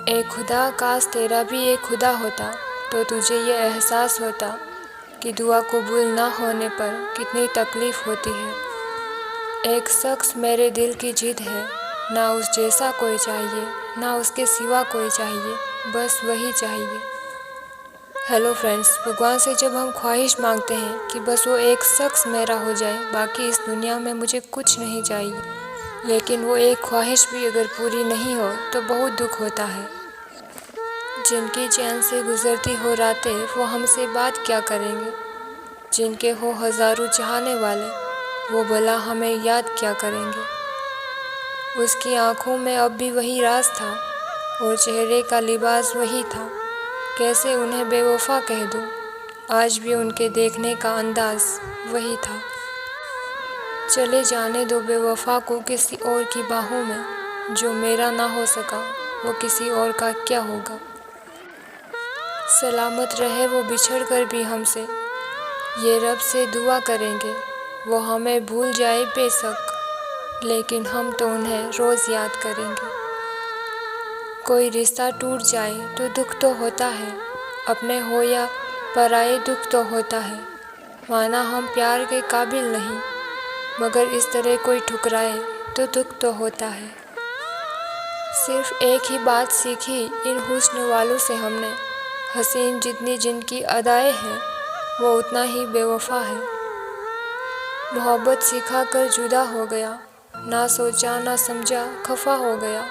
ए खुदा, काश तेरा भी एक खुदा होता तो तुझे ये एहसास होता कि दुआ कबूल ना होने पर कितनी तकलीफ़ होती है। एक शख्स मेरे दिल की जिद है, ना उस जैसा कोई चाहिए, ना उसके सिवा कोई चाहिए, बस वही चाहिए। हेलो फ्रेंड्स, भगवान से जब हम ख्वाहिश मांगते हैं कि बस वो एक शख्स मेरा हो जाए, बाकी इस दुनिया में मुझे कुछ नहीं चाहिए, लेकिन वो एक ख्वाहिश भी अगर पूरी नहीं हो तो बहुत दुख होता है। जिनकी चैन से गुजरती हो रातें, वो हमसे बात क्या करेंगे। जिनके हो हज़ारों चाहने वाले, वो भला हमें याद क्या करेंगे। उसकी आँखों में अब भी वही राज था और चेहरे का लिबास वही था। कैसे उन्हें बेवफा कह दूँ, आज भी उनके देखने का अंदाज़ वही था। चले जाने दो बेवफा को किसी और की बाहों में, जो मेरा ना हो सका वो किसी और का क्या होगा। सलामत रहे वो बिछड़ कर भी हमसे, ये रब से दुआ करेंगे वो हमें भूल जाए बेशक, लेकिन हम तो उन्हें रोज़ याद करेंगे। कोई रिश्ता टूट जाए तो दुख तो होता है, अपने हो या पराए दुख तो होता है। माना हम प्यार के काबिल नहीं, मगर इस तरह कोई ठुकराए तो दुख तो होता है। सिर्फ एक ही बात सीखी इन हुस्न वालों से हमने, हसीन जितनी जिनकी अदाएं हैं वो उतना ही बेवफा है। मोहब्बत सिखा कर जुदा हो गया, ना सोचा ना समझा खफा हो गया।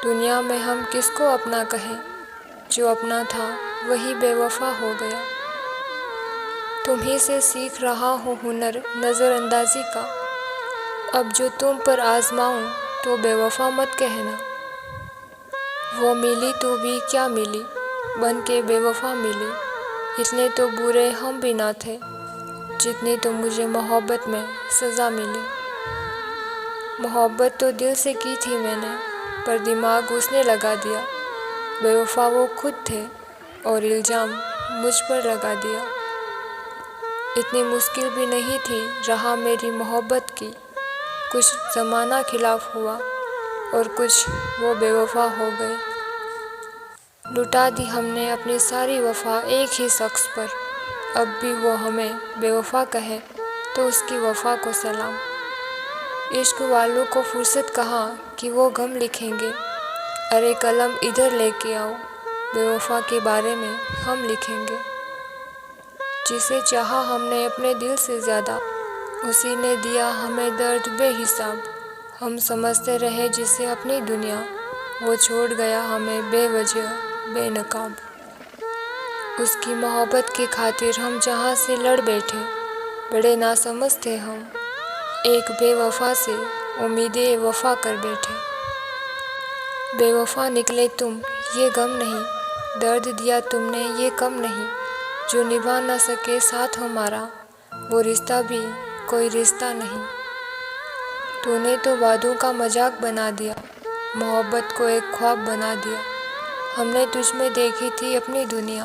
दुनिया में हम किसको अपना कहें, जो अपना था वही बेवफा हो गया। तुम्ही से सीख रहा हूँ हुनर नज़रअंदाजी का, अब जो तुम पर आजमाऊँ तो बेवफा मत कहना। वो मिली तो भी क्या मिली, बन के बेवफा मिली। इतने तो बुरे हम भी ना थे, जितनी तो मुझे मोहब्बत में सज़ा मिली। मोहब्बत तो दिल से की थी मैंने, पर दिमाग उसने लगा दिया। बेवफा वो खुद थे और इल्ज़ाम मुझ पर लगा दिया। इतनी मुश्किल भी नहीं थी रहा मेरी मोहब्बत की, कुछ ज़माना खिलाफ हुआ और कुछ वो बेवफा हो गए। लुटा दी हमने अपनी सारी वफ़ा एक ही शख्स पर, अब भी वो हमें बेवफा कहे तो उसकी वफ़ा को सलाम। इश्क वालों को फुर्सत कहाँ कि वो गम लिखेंगे, अरे कलम इधर लेके आओ, बेवफा के बारे में हम लिखेंगे। जिसे चाहा हमने अपने दिल से ज़्यादा, उसी ने दिया हमें दर्द बेहिसाब। हम समझते रहे जिसे अपनी दुनिया, वो छोड़ गया हमें बेवजह बेनकाब। उसकी मोहब्बत की खातिर हम जहाँ से लड़ बैठे, बड़े नासमझ थे हम, एक बेवफा से उम्मीदें वफा कर बैठे। बेवफा निकले तुम ये गम नहीं, दर्द दिया तुमने ये कम नहीं। जो निभा ना सके साथ हमारा, वो रिश्ता भी कोई रिश्ता नहीं। तूने तो वादों का मजाक बना दिया, मोहब्बत को एक ख्वाब बना दिया। हमने तुझ में देखी थी अपनी दुनिया,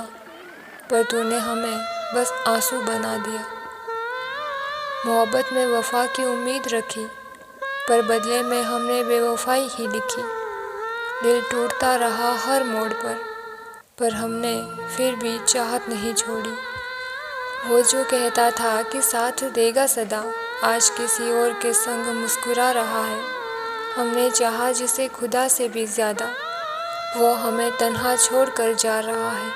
पर तूने हमें बस आंसू बना दिया। मोहब्बत में वफा की उम्मीद रखी, पर बदले में हमने बेवफाई ही लिखी। दिल टूटता रहा हर मोड़ पर हमने फिर भी चाहत नहीं छोड़ी। वो जो कहता था कि साथ देगा सदा, आज किसी और के संग मुस्कुरा रहा है। हमने चाहा जिसे खुदा से भी ज़्यादा, वो हमें तन्हा छोड़ कर जा रहा है।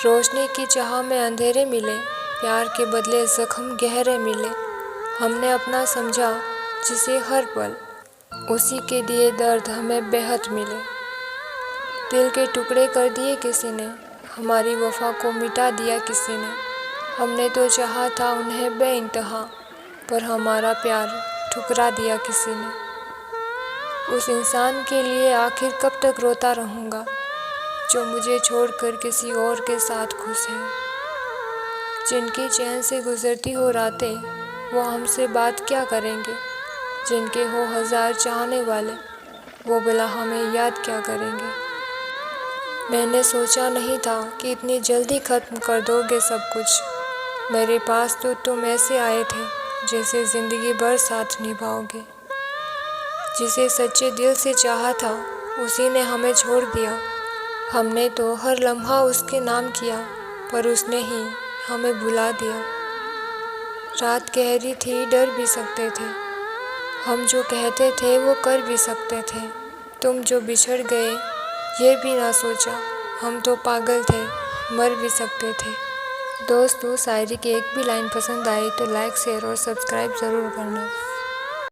रोशनी की चाह में अंधेरे मिले, प्यार के बदले जख्म गहरे मिले। हमने अपना समझा जिसे हर पल, उसी के दिए दर्द हमें बेहद मिले। दिल के टुकड़े कर दिए किसी ने, हमारी वफा को मिटा दिया किसी ने। हमने तो चाहा था उन्हें बेइंतहा, पर हमारा प्यार ठुकरा दिया किसी ने। उस इंसान के लिए आखिर कब तक रोता रहूँगा, जो मुझे छोड़कर किसी और के साथ खुश है। जिनकी चैन से गुजरती हो रातें, वो हमसे बात क्या करेंगे। जिनके हो हज़ार चाहने वाले, वो भला हमें याद क्या करेंगे। मैंने सोचा नहीं था कि इतनी जल्दी ख़त्म कर दोगे सब कुछ। मेरे पास तो तुम ऐसे आए थे जैसे ज़िंदगी भर साथ निभाओगे। जिसे सच्चे दिल से चाहा था, उसी ने हमें छोड़ दिया। हमने तो हर लम्हा उसके नाम किया, पर उसने ही हमें भुला दिया। रात गहरी थी, डर भी सकते थे। हम जो कहते थे वो कर भी सकते थे। तुम जो बिछड़ गए ये भी ना सोचा। हम तो पागल थे, मर भी सकते थे। दोस्तों, शायरी की एक भी लाइन पसंद आई तो लाइक, शेयर और सब्सक्राइब ज़रूर करना।